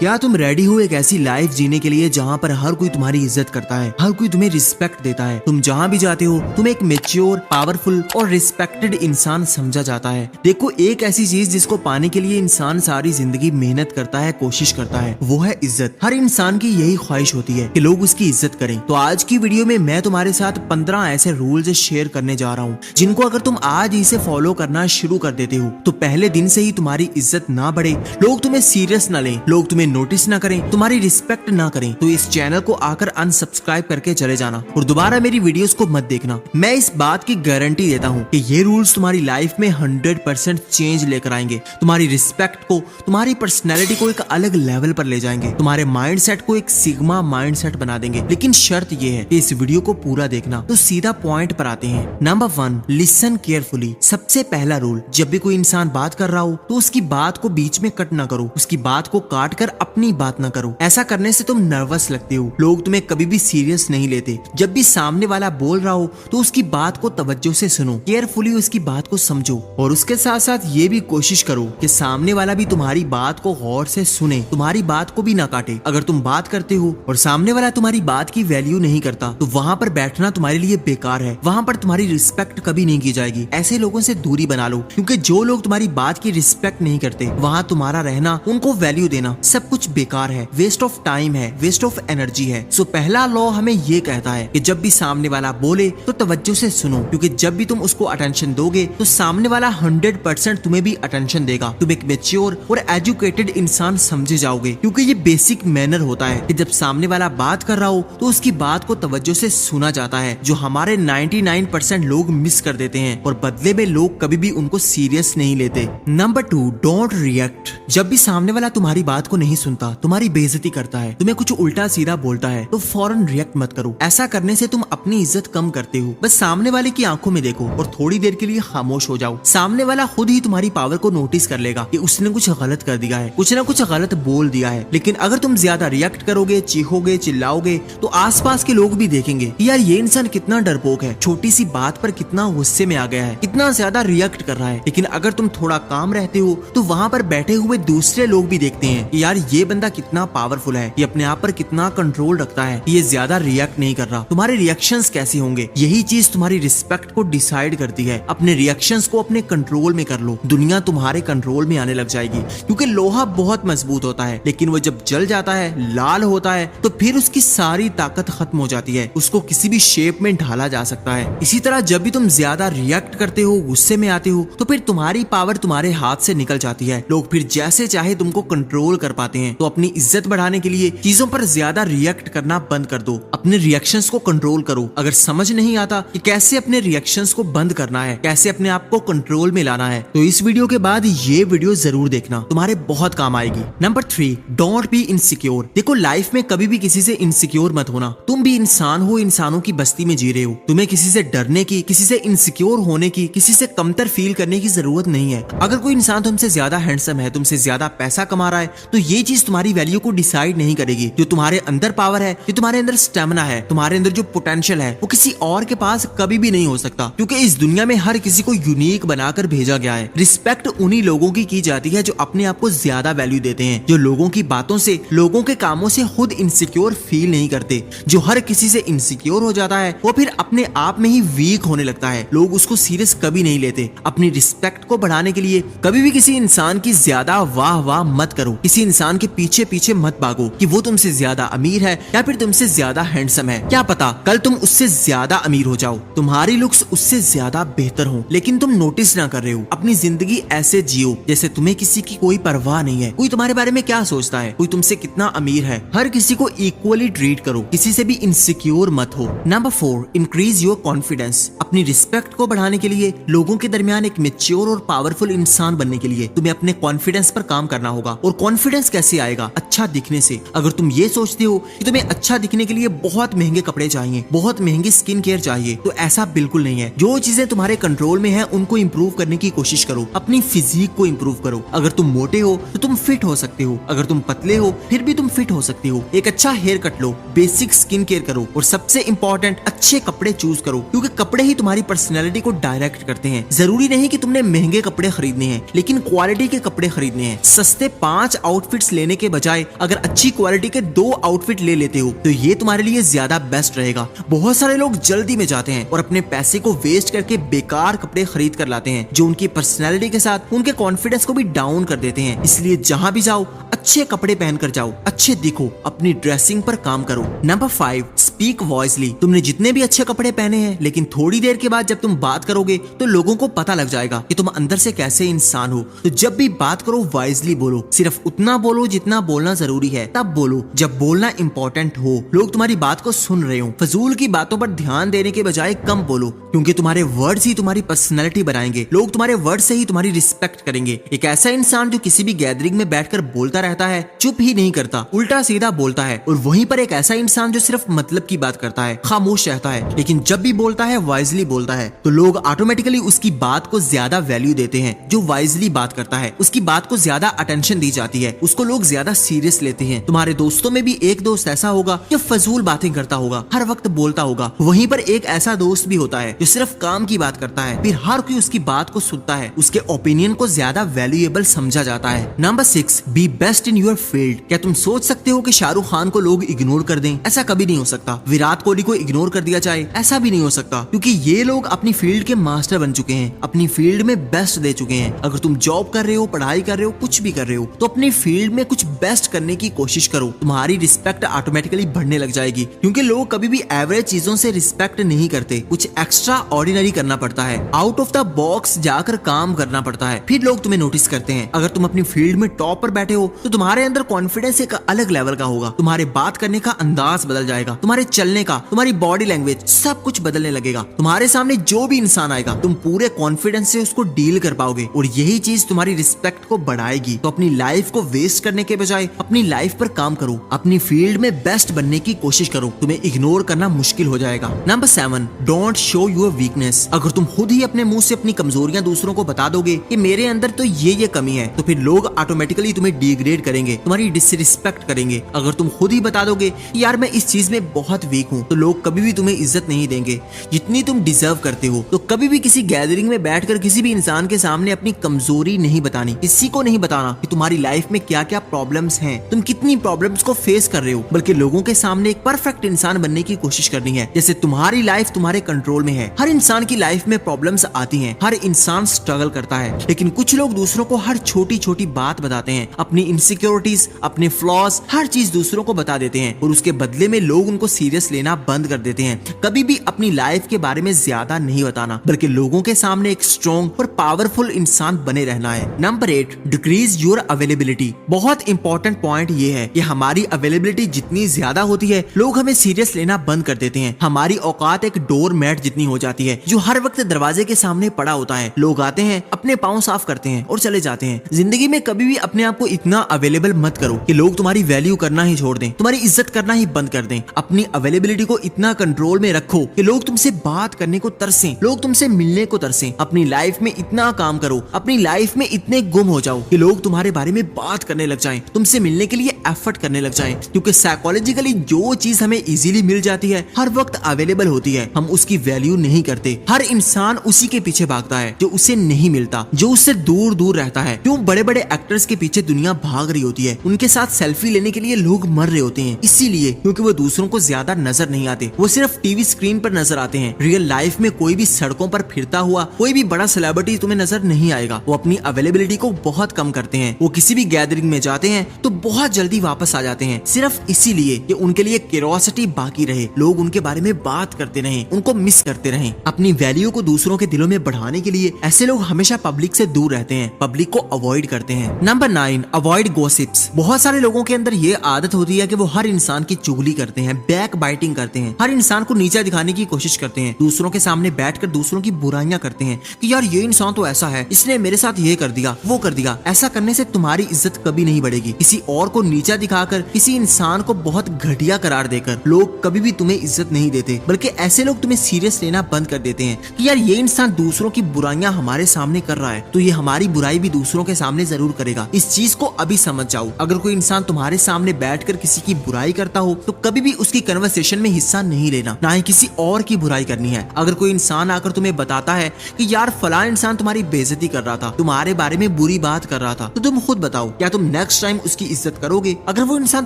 क्या तुम रेडी हो एक ऐसी लाइफ जीने के लिए जहाँ पर हर कोई तुम्हारी इज्जत करता है, हर कोई तुम्हें रिस्पेक्ट देता है, तुम जहाँ भी जाते हो तुम एक मेच्योर, पावरफुल और रिस्पेक्टेड इंसान समझा जाता है। देखो, एक ऐसी चीज जिसको पाने के लिए इंसान सारी जिंदगी मेहनत करता है, कोशिश करता है, वो है इज्जत। हर इंसान की यही ख्वाहिश होती है कि लोग उसकी इज्जत करें। तो आज की वीडियो में मैं तुम्हारे साथ 15 ऐसे रूल्स शेयर करने जा रहा हूँ जिनको अगर तुम आज इसे फॉलो करना शुरू कर देते हो तो पहले दिन से ही तुम्हारी इज्जत ना बढ़े, लोग तुम्हें सीरियस ना लें, लोग तुम्हें नोटिस ना करें, तुम्हारी रिस्पेक्ट ना करें, तो इस चैनल को आकर अनसब्सक्राइब करके चले जाना और दोबारा मेरी वीडियोस को मत देखना। मैं इस बात की गारंटी देता हूँ कि ये रूल्स तुम्हारी लाइफ में 100% चेंज लेकर आएंगे, तुम्हारी रिस्पेक्ट को, तुम्हारी पर्सनैलिटी को एक अलग लेवल पर ले जाएंगे, तुम्हारे माइंडसेट को एक सिग्मा माइंडसेट बना देंगे। लेकिन शर्त ये है कि इस वीडियो को पूरा देखना। तो सीधा पॉइंट पर आते हैं। Number 1, listen carefully. सबसे पहला रूल, जब भी कोई इंसान बात कर रहा हो तो उसकी बात को बीच में कट ना करो, उसकी बात को काट कर अपनी बात ना करो। ऐसा करने से तुम नर्वस लगते हो, लोग तुम्हें कभी भी सीरियस नहीं लेते। जब भी सामने वाला बोल रहा हो तो उसकी बात को तवज्जो से सुनो, केयरफुली उसकी बात को समझो और उसके साथ साथ ये भी कोशिश करो कि सामने वाला भी तुम्हारी बात को गौर से सुने, तुम्हारी बात को भी ना काटे। अगर तुम बात करते हो और सामने वाला तुम्हारी बात की वैल्यू नहीं करता तो वहाँ पर बैठना तुम्हारे लिए बेकार है, वहाँ पर तुम्हारी रिस्पेक्ट कभी नहीं की जाएगी। ऐसे लोगों से दूरी बना लो, क्योंकि जो लोग तुम्हारी बात की रिस्पेक्ट नहीं करते वहाँ तुम्हारा रहना, उनको वैल्यू देना सब कुछ बेकार है, वेस्ट ऑफ टाइम है, वेस्ट ऑफ एनर्जी है। सो पहला लॉ हमें ये कहता है कि जब भी सामने वाला बोले तो तवज्जो से सुनो, क्योंकि जब भी तुम उसको अटेंशन दोगे तो सामने वाला 100% तुम्हें भी अटेंशन देगा। तुम एक मैच्योर और एजुकेटेड इंसान समझे जाओगे, क्योंकि ये बेसिक मैनर होता है कि जब सामने वाला बात कर रहा हो तो उसकी बात को तवज्जो से सुना जाता है, जो हमारे 99% लोग मिस कर देते हैं और बदले में लोग कभी भी उनको सीरियस नहीं लेते। Number 2, don't react. जब भी सामने वाला तुम्हारी बात को नहीं सुनता, तुम्हारी बेइज्जती करता है, तुम्हें कुछ उल्टा सीधा बोलता है तो फौरन रिएक्ट मत करो। ऐसा करने से तुम अपनी इज्जत कम करते हो। बस सामने वाले की आंखों में देखो और थोड़ी देर के लिए खामोश हो जाओ। सामने वाला खुद ही तुम्हारी पावर को नोटिस कर लेगा कि उसने कुछ गलत कर दिया है, कुछ ना कुछ गलत बोल दिया है। लेकिन अगर तुम ज्यादा रिएक्ट करोगे, चीखोगे, चिल्लाओगे तो आसपास के लोग भी देखेंगे कि यार ये इंसान कितना डरपोक है, छोटी सी बात पर कितना गुस्से में आ गया है, कितना ज्यादा रिएक्ट कर रहा है। लेकिन अगर तुम थोड़ा काम रहते हो तो वहाँ पर बैठे हुए दूसरे लोग भी देखते हैं कि यार ये बंदा कितना पावरफुल है, ये अपने आप पर कितना कंट्रोल रखता है, ये ज्यादा रिएक्ट नहीं कर रहा। तुम्हारे रिएक्शंस कैसे होंगे, यही चीज तुम्हारी रिस्पेक्ट को डिसाइड करती है। अपने रिएक्शंस को अपने कंट्रोल में कर लो, दुनिया तुम्हारे कंट्रोल में आने लग जाएगी। क्योंकि लोहा बहुत मजबूत होता है, लेकिन वो जब जल जाता है, लाल होता है, तो फिर उसकी सारी ताकत खत्म हो जाती है, उसको किसी भी शेप में ढाला जा सकता है। इसी तरह जब भी तुम ज्यादा रिएक्ट करते हो, गुस्से में आते हो, तो फिर तुम्हारी पावर तुम्हारे हाथ से निकल जाती है। लोग फिर जैसे चाहे तुमको कंट्रोल कर पाते हैं। तो अपनी इज्जत बढ़ाने के लिए चीजों पर ज्यादा रिएक्ट करना बंद कर दो, अपने रिएक्शंस को कंट्रोल करो। अगर समझ नहीं आता कि कैसे अपने रिएक्शंस को बंद करना है, कैसे अपने आप को कंट्रोल में लाना है, तो इस वीडियो के बाद ये वीडियो जरूर देखना, तुम्हारे बहुत काम आएगी। Number 3, don't be insecure. देखो, लाइफ में कभी भी किसी से इनसिक्योर मत होना। तुम भी इंसान हो, इंसानों की बस्ती में जी रहे हो। तुम्हें किसी से डरने की, किसी से इनसिक्योर होने की, किसी से कमतर फील करने की जरूरत नहीं है। अगर कोई इंसान तुमसे ज्यादा हैंडसम है, तुमसे ज्यादा पैसा कमा रहा है, तो ये चीज तुम्हारी वैल्यू को डिसाइड नहीं करेगी। जो तुम्हारे अंदर पावर है, जो तुम्हारे अंदर स्टेमिना है, तुम्हारे अंदर जो पोटेंशियल है, वो किसी और के पास कभी भी नहीं हो सकता। क्योंकि इस दुनिया में हर किसी को यूनिक बनाकर भेजा गया है। रिस्पेक्ट उन्हीं लोगों की जाती है जो अपने आप को ज्यादा वैल्यू देते हैं, जो लोगों की बातों से, लोगों के कामों से खुद इनसिक्योर फील नहीं करते। जो हर किसी से इनसिक्योर हो जाता है वो फिर अपने आप में ही वीक होने लगता है, लोग उसको सीरियस कभी नहीं लेते। अपनी रिस्पेक्ट को बढ़ाने के लिए कभी भी किसी इंसान की ज्यादा वाह वाह मत करो, किसी इंसान के पीछे पीछे मत भागो कि वो तुमसे ज्यादा अमीर है या फिर तुमसे ज्यादा हैंडसम है। क्या पता कल तुम उससे ज्यादा अमीर हो जाओ, तुम्हारी लुक्स उससे ज्यादा बेहतर हो, लेकिन तुम नोटिस ना कर रहे हो। अपनी जिंदगी ऐसे जियो जैसे तुम्हें किसी की कोई परवाह नहीं है, कोई तुम्हारे बारे में क्या सोचता है, कोई तुमसे कितना अमीर है। हर किसी को इक्वली ट्रीट करो, किसी से भी इनसिक्योर मत हो। Number 4, increase your confidence. अपनी रिस्पेक्ट को बढ़ाने के लिए, लोगों के दरमियान एक मैच्योर और पावरफुल इंसान बनने के लिए तुम्हें अपने कॉन्फिडेंस पर काम करना होगा। और कॉन्फिडेंस कैसे आएगा? अच्छा दिखने से। अगर तुम ये सोचते हो कि तुम्हें अच्छा दिखने के लिए बहुत महंगे कपड़े चाहिए, बहुत महंगी स्किन केयर चाहिए, तो ऐसा बिल्कुल नहीं है। जो चीजें तुम्हारे कंट्रोल में है उनको इंप्रूव करने की कोशिश करो, अपनी फिजिक को इंप्रूव करो। अगर तुम मोटे हो तो तुम फिट हो सकते हो, अगर तुम पतले हो फिर भी तुम फिट हो सकते हो। एक अच्छा हेयर कट लो, बेसिक स्किन केयर करो और सबसे इंपॉर्टेंट अच्छे कपड़े चूज करो, क्योंकि कपड़े ही तुम्हारी पर्सनैलिटी को डायरेक्ट करते हैं। जरूरी नहीं कि तुमने महंगे कपड़े खरीदने हैं, लेकिन क्वालिटी के कपड़े खरीदने हैं। सस्ते 5 आउटफिट्स लेने के बजाय अगर अच्छी क्वालिटी के 2 आउटफिट ले लेते हो तो ये तुम्हारे लिए ज्यादा बेस्ट रहेगा। बहुत सारे लोग जल्दी में जाते हैं और अपने पैसे को वेस्ट करके बेकार कपड़े खरीद कर लाते हैं जो उनकी पर्सनैलिटी के साथ उनके कॉन्फिडेंस को भी डाउन कर देते हैं। इसलिए जहां भी जाओ अच्छे कपड़े पहन कर जाओ, अच्छे दिखो, अपनी ड्रेसिंग पर काम करो। Number 5, speak wisely. तुमने जितने भी अच्छे कपड़े पहने हैं लेकिन थोड़ी देर के बाद जब तुम बात करोगे तो लोगों को पता लग जाएगा कि तुम अंदर से कैसे इंसान हो। तो जब भी बात करो वाइजली बोलो, सिर्फ उतना बोलो जितना बोलना जरूरी है, तब बोलो जब बोलना इंपॉर्टेंट हो, लोग तुम्हारी बात को सुन रहे हो। फजूल की बातों पर ध्यान देने के बजाय कम बोलो, क्योंकि तुम्हारे वर्ड्स ही तुम्हारी पर्सनैलिटी बनाएंगे। लोग तुम्हारे वर्ड से ही तुम्हारी रिस्पेक्ट करेंगे। एक ऐसा इंसान जो किसी भी गैदरिंग में बैठकर बोलता रहता है, चुप ही नहीं करता, उल्टा सीधा बोलता है, और वहीं पर एक ऐसा इंसान जो सिर्फ मतलब की बात करता है, खामोश रहता है, लेकिन जब भी बोलता है वाइजली बोलता है, तो लोग ऑटोमेटिकली उसकी बात को ज्यादा वैल्यू देते हैं। जो वाइजली बात करता है उसकी बात को ज्यादा अटेंशन दी जाती है, उसको लोग ज्यादा सीरियस लेते हैं। तुम्हारे दोस्तों में भी एक दोस्त ऐसा होगा जो फजूल बातें करता होगा, हर वक्त बोलता होगा। वहीं पर एक ऐसा दोस्त भी होता है जो सिर्फ काम की बात करता है, फिर हर कोई उसकी बात को सुनता है, उसके ओपिनियन को ज्यादा वैल्यूएबल समझा जाता है। Number 6, B best in your field. क्या तुम सोच सकते हो कि शाहरुख खान को लोग इग्नोर कर दें? ऐसा कभी नहीं हो सकता। विराट कोहली को इग्नोर कर दिया जाए? ऐसा भी नहीं हो सकता, क्योंकि ये लोग अपनी फील्ड के मास्टर बन चुके हैं, अपनी फील्ड में बेस्ट दे चुके हैं। अगर तुम जॉब कर रहे हो, पढ़ाई कर रहे हो, कुछ भी कर रहे हो, तो अपनी फील्ड में कुछ बेस्ट करने की कोशिश करो। तुम्हारी रिस्पेक्ट ऑटोमेटिकली बढ़ने लग जाएगी, क्योंकि लोग कभी भी एवरेज चीजों से रिस्पेक्ट नहीं करते। कुछ एक्स्ट्रा ऑर्डिनरी करना पड़ता है, आउट ऑफ द बॉक्स जाकर काम करना पड़ता है, फिर लोग तुम्हें नोटिस करते हैं। अगर तुम अपनी फील्ड में टॉप पर बैठे हो तो तुम्हारे अंदर कॉन्फिडेंस एक अलग लेवल का होगा। तुम्हारे बात करने का अंदाज बदल जाएगा, तुम्हारे चलने का, तुम्हारी बॉडी लैंग्वेज, सब कुछ बदलने लगेगा। तुम्हारे सामने जो भी इंसान आएगा तुम पूरे कॉन्फिडेंस से उसको डील कर पाओगे, और यही चीज तुम्हारी रिस्पेक्ट को बढ़ाएगी। तो अपनी लाइफ को वेस्ट करने के बजाय अपनी लाइफ पर काम करो, अपनी फील्ड में बेस्ट बनने की कोशिश करो। तुम्हें इग्नोर करना मुश्किल हो जाएगा। Number 7, don't show your weakness. अगर तुम खुद ही अपने मुंह से अपनी कमजोरियां दूसरों को बता दोगे कि मेरे अंदर तो ये कमी है, तो फिर लोग ऑटोमेटिकली तुम्हें डिग्रेड करेंगे, तुम्हारी डिसरिस्पेक्ट करेंगे। अगर तुम खुद ही बता दोगे यार मैं इस चीज में बहुत वीक हूँ, तो लोग कभी भी तुम्हें इज्जत नहीं देंगे जितनी तुम डिजर्व करते हो। तो कभी भी किसी गैदरिंग में बैठकर किसी भी इंसान के सामने अपनी कमजोरी नहीं बतानी, किसी को नहीं बताना कि तुम्हारी लाइफ में क्या क्या प्रॉब्लम्स हैं, तुम कितनी प्रॉब्लम्स को फेस कर रहे हो, बल्कि लोगों के सामने एक परफेक्ट इंसान बनने की कोशिश करनी है, जैसे तुम्हारी लाइफ तुम्हारे कंट्रोल में है। हर इंसान की लाइफ में प्रॉब्लम्स आती हैं, हर इंसान स्ट्रगल करता है, लेकिन कुछ लोग दूसरों को हर छोटी छोटी बात बताते हैं, अपनी इनसिक्योरिटीज, अपने फ्लॉज, हर चीज दूसरों को बता देते हैं, और उसके बदले में लोग उनको सीरियस लेना बंद कर देते हैं। कभी भी अपनी लाइफ के बारे में ज्यादा नहीं बताना, बल्कि लोगों के सामने एक स्ट्रॉन्ग और पावरफुल इंसान बने रहना है। Number 8, decrease your availability. बहुत इंपॉर्टेंट पॉइंट ये है कि हमारी अवेलेबिलिटी जितनी ज्यादा होती है, लोग हमें सीरियस लेना बंद कर देते हैं। हमारी औकात एक डोर मैट जितनी हो जाती है जो हर वक्त दरवाजे के सामने पड़ा होता है। लोग आते हैं, अपने पाँव साफ करते हैं और चले जाते हैं। जिंदगी में कभी भी अपने आप को इतना अवेलेबल मत करो कि लोग तुम्हारी वैल्यू करना ही छोड़ दें, तुम्हारी इज्जत करना ही बंद कर दें। अपनी अवेलेबिलिटी को इतना कंट्रोल में रखो कि लोग तुमसे बात करने को तरसें, लोग तुमसे मिलने को तरसें। अपनी लाइफ में इतना काम करो, अपनी लाइफ में इतने गुम हो जाओ कि लोग तुम्हारे बारे में बात करने लग जाएं, तुमसे मिलने के लिए एफर्ट करने लग जाएं। क्योंकि साइकोलॉजिकली जो चीज हमें इजीली मिल जाती है, हर वक्त अवेलेबल होती है, हम उसकी वैल्यू नहीं करते। हर इंसान उसी के पीछे भागता है जो उसे नहीं मिलता, जो उससे दूर दूर रहता है। क्यों बड़े बड़े एक्टर्स के पीछे दुनिया भाग रही होती है, उनके साथ सेल्फी लेने के लिए लोग मर रहे होते हैं, इसीलिए क्योंकि वो दूसरों को ज्यादा नजर नहीं आते, वो सिर्फ टीवी स्क्रीन पर नजर आते हैं। रियल लाइफ में कोई भी सड़कों पर फिरता हुआ कोई भी बड़ा सेलिब्रिटी तुम्हें नजर नहीं आएगा। वो अपनी अवेलेबिलिटी को बहुत कम करते हैं, वो किसी भी गैदरिंग में जाते हैं तो बहुत जल्दी वापस आ जाते हैं, सिर्फ इसीलिए कि उनके लिए क्यूरियोसिटी बाकी रहे, लोग उनके बारे में बात करते रहें, उनको मिस करते रहें। अपनी वैल्यू को दूसरों के दिलों में बढ़ाने के लिए ऐसे लोग हमेशा पब्लिक से दूर रहते हैं, पब्लिक को अवॉइड करते हैं। Number 9, avoid gossips. बहुत सारे लोगों के अंदर ये आदत होती है कि वो हर इंसान की चुगली करते हैं, बैक बाइटिंग करते हैं, हर इंसान को नीचा दिखाने की कोशिश करते हैं, दूसरों के सामने बैठकर दूसरों की बुराइयां करते हैं कि यार ये इंसान तो ऐसा है, इसने मेरे साथ ये कर दिया, वो कर दिया। ऐसा करने से तुम्हारी इज्जत कभी नहीं बढ़ेगी। किसी और को नीचा दिखाकर, किसी इंसान को बहुत घटिया करार देकर लोग कभी भी तुम्हें इज्जत नहीं देते, बल्कि ऐसे लोग तुम्हें सीरियस लेना बंद कर देते हैं कि यार ये इंसान दूसरों की बुराइयां हमारे सामने कर रहा है, तो ये हमारी बुराई भी दूसरों के सामने जरूर करेगा। इस चीज को अभी समझ जाओ, अगर कोई इंसान तुम्हारे सामने बैठकर किसी की बुराई करता हो तो कभी भी उसकी कन्वर्सेशन में हिस्सा नहीं लेना, ना ही किसी और की बुराई करनी है। अगर कोई इंसान आकर तुम्हें बताता है कि यार फलां इंसान तुम्हारी बेइज्जती कर रहा था, तुम्हारे बारे में बुरी बात कर रहा था, तो तुम खुद बताओ क्या तुम नेक्स्ट टाइम उसकी इज्जत करोगे? अगर वो इंसान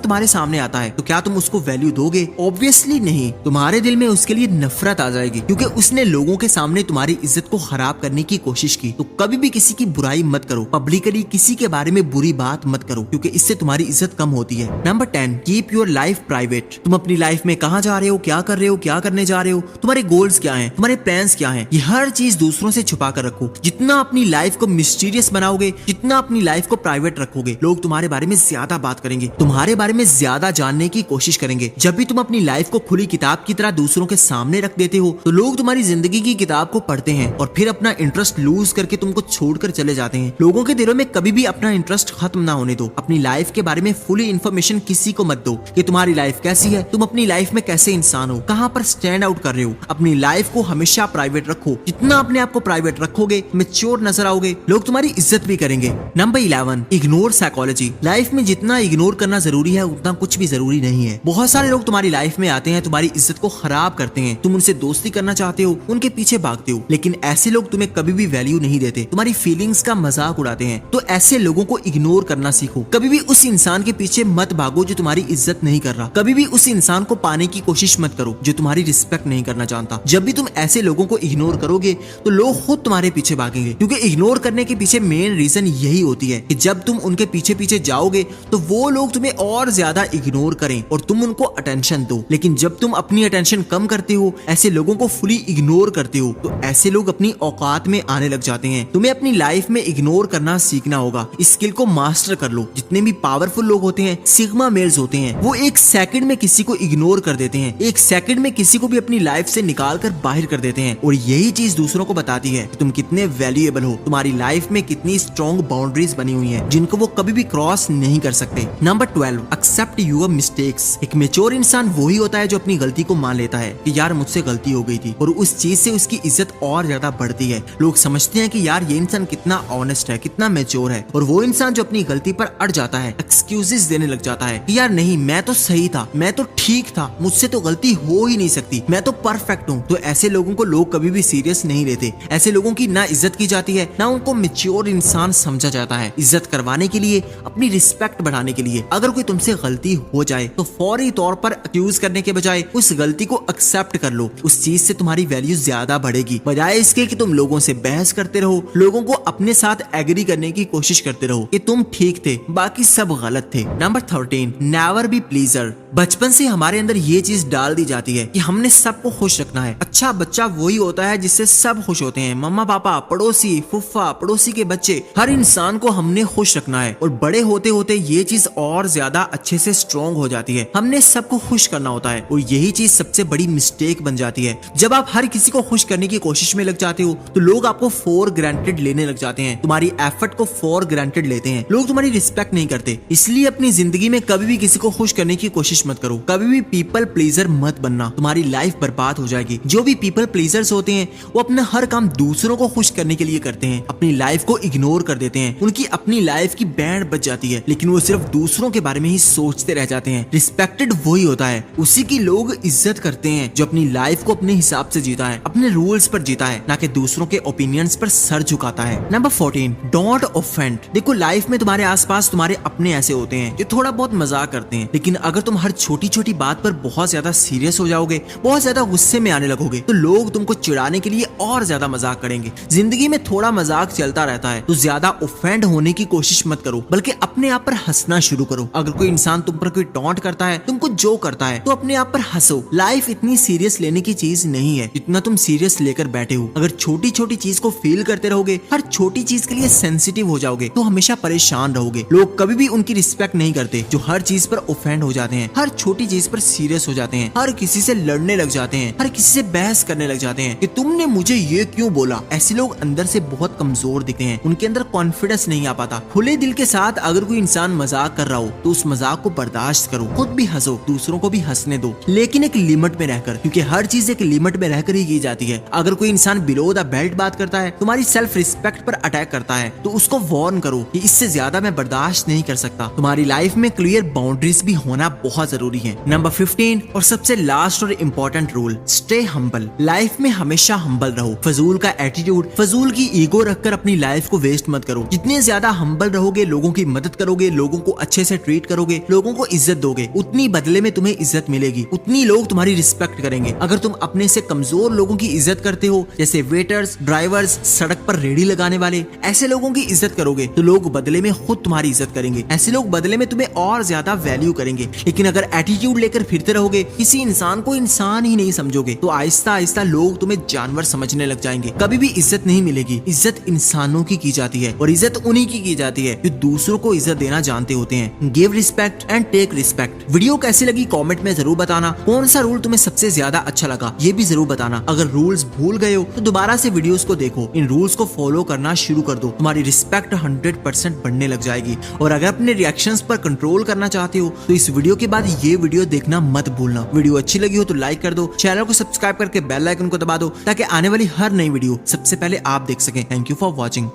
तुम्हारे सामने आता है तो क्या तुम उसको वैल्यू दोगे? ऑब्वियसली नहीं। तुम्हारे दिल में उसके लिए नफरत आ जाएगी क्योंकि उसने लोगों के सामने तुम्हारी इज्जत को खराब करने की कोशिश की। तो कभी भी किसी की बुराई मत करो, पब्लिकली किसी के बारे में बुरी बात मत करो क्योंकि इससे तुम्हारी इज्जत कम होती है। Number 10, keep your life private. तुम अपनी लाइफ में कहाँ जा रहे हो, क्या कर रहे हो, क्या करने जा रहे हो, तुम्हारे गोल्स क्या हैं, तुम्हारे प्लान्स क्या हैं, ये हर चीज दूसरों से छुपा कर रखो। जितना अपनी लाइफ को मिस्टीरियस बनाओगे, जितना अपनी लाइफ को प्राइवेट रखोगे, लोग तुम्हारे बारे में ज्यादा बात करेंगे, तुम्हारे बारे में ज्यादा जानने की कोशिश करेंगे। जब भी तुम अपनी लाइफ को खुली किताब की तरह दूसरों के सामने रख देते हो तो लोग तुम्हारी जिंदगी की किताब को पढ़ते हैं और फिर अपना इंटरेस्ट लूज करके तुमको छोड़कर चले जाते हैं। लोगों के दिलों में कभी भी अपना इंटरेस्ट खत्म ना होने दो। अपनी लाइफ के बारे में फुली इन्फॉर्मेशन किसी को मत दो कि तुम्हारी लाइफ कैसी है, तुम अपनी लाइफ में कैसे इंसान हो, कहां पर स्टैंड आउट कर रहे हो। अपनी लाइफ को हमेशा प्राइवेट रखो। जितना अपने आप को प्राइवेट रखोगे, मैच्योर नजर आओगे, लोग तुम्हारी इज्जत भी करेंगे। Number 11, ignore psychology. लाइफ में जितना इग्नोर करना जरूरी है उतना कुछ भी जरूरी नहीं है। बहुत सारे लोग तुम्हारी लाइफ में आते हैं, तुम्हारी इज्जत को खराब करते हैं, तुम उनसे दोस्ती करना चाहते हो, उनके पीछे भागते हो, लेकिन ऐसे लोग तुम्हें कभी भी वैल्यू नहीं देते, तुम्हारी फीलिंग्स का मजाक उड़ाते हैं। तो ऐसे लोगों को इग्नोर करना सीखो। कभी भी उस इंसान के पीछे मत भागो जो तुम्हारी इज्जत नहीं कर रहा। कभी भी उस इंसान को पाने की कोशिश मत करो जो तुम्हारी रिस्पेक्ट नहीं करना चाहता। जब भी तुम ऐसे लोगों को इग्नोर करोगे तो लोग खुद तुम्हारे पीछे भागेंगे, क्योंकि इग्नोर करने के पीछे मेन रीजन यही होती है कि जब तुम उनके पीछे पीछे जाओगे तो वो लोग तुम्हें और ज्यादा इग्नोर करें और तुम उनको अटेंशन दो। लेकिन जब तुम अपनी अटेंशन कम करते हो, ऐसे लोगों को फुली इग्नोर करते हो, तो ऐसे लोग अपनी औकात में आने लग जाते हैं। तुम्हें अपनी लाइफ में इग्नोर करना सीखना होगा। इस स्किल को मास्टर कर लो। जितने भी पावरफुल लोग होते हैं, सिग्मा मेल्स होते हैं, वो एक सेकंड में किसी को इग्नोर कर देते हैं, एक सेकंड में किसी को भी अपनी लाइफ से निकाल कर बाहर कर देते हैं। और यही चीज दूसरों को बताती है कि तुम कितने वैल्यूएबल हो, तुम्हारी लाइफ में कितनी स्ट्रॉन्ग बाउंड्रीज बनी हुई हैं जिनको वो कभी भी क्रॉस नहीं कर सकते। Number 12, accept your mistakes. एक मैच्योर इंसान वही होता है जो अपनी गलती को मान लेता है कि यार मुझसे गलती हो गई थी, और उस चीज से उसकी इज्जत और ज्यादा बढ़ती है। लोग समझते हैं कि यार ये इंसान कितना ऑनेस्ट है, कितना मैच्योर है। और वो इंसान जो अपनी गलती पर अड़ जाता है, एक्सक्यूजेस देने लग जाता है कि यार नहीं, मैं तो सही था, मैं तो ठीक था, मुझसे तो गलती हो ही नहीं सकती, मैं तो परफेक्ट हूँ। तो ऐसे लोगों को लोग कभी भी सीरियस नहीं लेते। ऐसे लोगों की ना इज्जत की जाती है, ना उनको मैच्योर इंसान समझा जाता है। इज्जत करवाने के लिए, अपनी रिस्पेक्ट बढ़ाने के लिए, अगर कोई तुमसे गलती हो जाए तो फौरी तौर पर अक्यूज करने के बजाय उस गलती को एक्सेप्ट कर लो। उस चीज से तुम्हारी वैल्यू ज्यादा बढ़ेगी, बजाय इसके कि तुम लोगों से बहस करते रहो, लोगों को अपने साथ एग्री करने की कोशिश करते रहो कि तुम ठीक थे, बाकी सब गलत थे। Number 13, never be pleaser. बचपन से हमारे अंदर ये चीज डाल दी जाती है कि हमने सबको खुश रखना है। अच्छा बच्चा वही होता है जिससे सब खुश होते हैं, मम्मा पापा, पड़ोसी, फुफ्फा, पड़ोसी के बच्चे, हर इंसान को हमने खुश रखना है। और बड़े होते होते ये चीज और ज्यादा अच्छे से स्ट्रॉन्ग हो जाती है, हमने सबको खुश करना होता है। और यही चीज सबसे बड़ी मिस्टेक बन जाती है। जब आप हर किसी को खुश करने की कोशिश में लग जाते हो तो लोग आपको फॉर ग्रांटेड लेने लग जाते हैं, तुम्हारी एफर्ट को फॉर ग्रांटेड लेते हैं, लोग तुम्हारी रिस्पेक्ट नहीं करते। इसलिए अपनी जिंदगी में कभी भी किसी को खुश करने की कोशिश मत करो, कभी भी पीपल प्लीजर मत बनना, तुम्हारी लाइफ बर्बाद हो जाएगी। जो भी पीपल प्लीजर्स होते हैं वो अपना हर काम दूसरों को खुश करने के लिए करते हैं, अपनी लाइफ को इग्नोर कर देते हैं, उनकी अपनी लाइफ की बैंड बज जाती है, लेकिन वो सिर्फ दूसरों के बारे में ही सोचते रह जाते हैं। रिस्पेक्टेड वही होता है, उसी की लोग इज्जत करते हैं जो अपनी लाइफ को अपने हिसाब से जीता है, अपने रूल्स पर जीता है, ना कि दूसरों के ओपिनियंस पर सर झुकाता है। Number 14, don't offend. देखो लाइफ में तुम्हारे आसपास तुम्हारे अपने ऐसे होते हैं जो थोड़ा बहुत मजाक करते हैं, लेकिन अगर तुम हर छोटी छोटी बात पर बहुत ज्यादा सीरियस हो जाओगे, बहुत ज्यादा गुस्से में आने लगोगे, तो लोग तुमको चिढ़ाने के लिए और ज्यादा मजाक करेंगे। जिंदगी में थोड़ा मजाक चलता रहता है, तो ज्यादा ऑफेंड होने की कोशिश मत करो, बल्कि अपने आप पर हंसना शुरू करो। अगर कोई इंसान तुम पर कोई टॉन्ट करता है, तुमको जो करता है, तो अपने आप पर हंसो। लाइफ इतनी सीरियस लेने की चीज नहीं है जितना तुम सीरियस लेकर बैठे हो। अगर छोटी छोटी चीज को फील करते रहोगे, हर छोटी चीज के लिए सेंसिटिव हो जाओगे, तो हमेशा परेशान रहोगे। लोग कभी भी उनकी रिस्पेक्ट नहीं करते जो हर चीज पर ऑफेंड हो जाते हैं, हर छोटी चीज पर सीरियस हो जाते हैं, हर किसी से लड़ने लग जाते हैं, हर किसी से बहस करने लग जाते हैं कि तुमने मुझे ये क्यों बोला। ऐसे लोग अंदर से बहुत कमजोर दिखते हैं, उनके अंदर कॉन्फिडेंस नहीं आ पाता। खुले दिल के साथ अगर कोई इंसान मजाक कर रहा हो तो उस मजाक को बर्दाश्त करो, खुद भी हंसो, दूसरों को भी हंसने दो, लेकिन एक लिमिट में रहकर, क्योंकि हर चीज एक लिमिट में रहकर ही की जाती है। अगर कोई इंसान बिलो द बेल्ट बात करता है, तुम्हारी सेल्फ रिस्पेक्ट पर अटैक करता है, तो उसको वार्न करो कि इससे ज्यादा मैं बर्दाश्त नहीं कर सकता। तुम्हारी लाइफ में क्लियर बाउंड्रीज भी होना बहुत जरूरी है। नंबर 15 और सबसे लास्ट और important rule, stay humble. Life में हमेशा हम्बल रहो। फजूल का एटीट्यूड, फजूल की ईगो रखकर अपनी लाइफ को वेस्ट मत करो। जितने ज्यादा हम्बल रहोगे, लोगों की मदद करोगे, लोगों को अच्छे से ट्रीट करोगे, लोगों को इज्जत दोगे, उतनी बदले में तुम्हें इज्जत मिलेगी, उतनी लोग तुम्हारी रिस्पेक्ट करेंगे। अगर तुम अपने से कमजोर लोगों की इज्जत करते हो, जैसे वेटर्स, ड्राइवर्स, सड़क पर रेडी लगाने वाले, ऐसे लोगों की इज्जत करोगे तो लोग बदले में खुद तुम्हारी इज्जत करेंगे। ऐसे लोग बदले में तुम्हें और ज्यादा वैल्यू करेंगे। लेकिन अगर एटीट्यूड लेकर फिरते रहोगे, किसी इंसान को इंसान ही नहीं समझोगे, तो आहिस्ता आहिस्ता लोग तुम्हें जानवर समझने लग जाएंगे। कभी भी इज्जत नहीं मिलेगी। इज्जत इंसानों की जाती है और इज्जत उन्हीं की जाती है जो दूसरों को इज्जत देना जानते होते हैं। Give respect and take respect. Video कैसी लगी कमेंट में जरूर बताना। कौन सा रूल तुम्हें सबसे ज्यादा अच्छा लगा ये भी जरूर बताना। अगर रूल्स भूल गए हो तो दोबारा से वीडियोस को देखो, इन रूल्स को फॉलो करना शुरू कर दो। तुम्हारी रिस्पेक्ट 100% बढ़ने लग जाएगी। और अगर अपने रिएक्शंस पर कंट्रोल करना चाहते हो तो इस वीडियो के बाद ये वीडियो देखना मत भूलना। वीडियो अच्छी लगी हो तो लाइक कर दो, चैनल को सब्सक्राइब करके बेल आइकन को दबा दो ताकि आने वाली हर नई वीडियो सबसे पहले आप देख सकें। Thank you for watching.